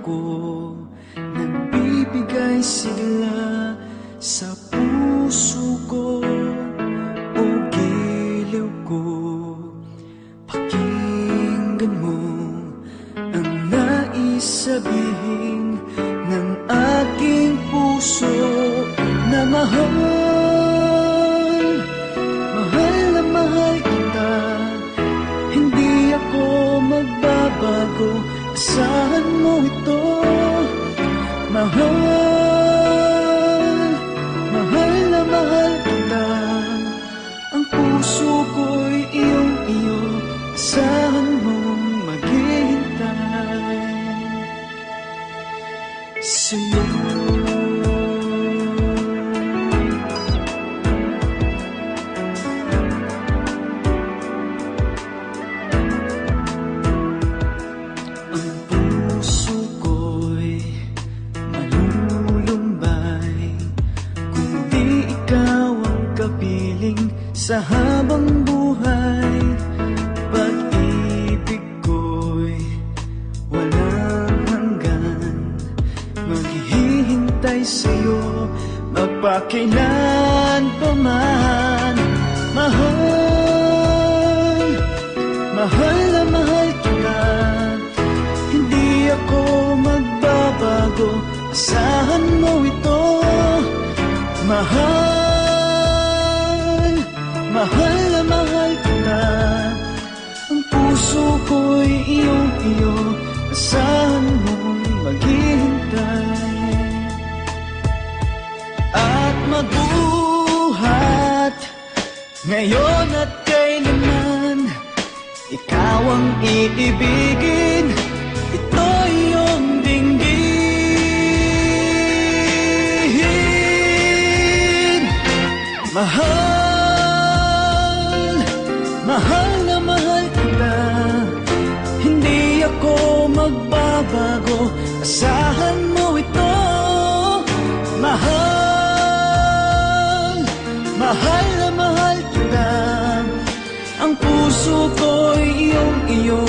ko, nagbibigay sigla sa puso ko o giliw ko. Pakinggan mo ang nais sabihin ng aking puso na mahal. Mahal na mahal kita, hindi ako magbabago, asahan mo ito. Mahal, mahal na mahal kita, ang puso ko'y iyong-iyo, asahan mong maghihintay sa'yo. Sa habang buhay, pag-ibig ko'y walang hanggan. Maghihintay sa'yo, magpakailan pa man. Mahal, mahal na mahal kita, hindi ako magbabago, asahan mo ito. Mahal, mahal na mahal kita, ang puso ko'y iyong-iyo, asahan mong maghihintay. At magbuhat ngayon at kailanman, ikaw ang iibigin, ito iyong dinggin. Mahal, mahal na mahal kita, hindi ako magbabago, asahan mo ito. Mahal, mahal na mahal kita, ang puso ko'y iyong-iyo,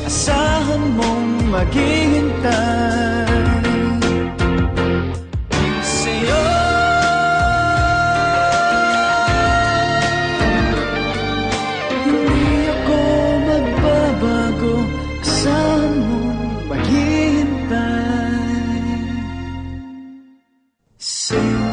asahan mong maghihintay sa'yo. Asahan mong maghihintay sa'yo.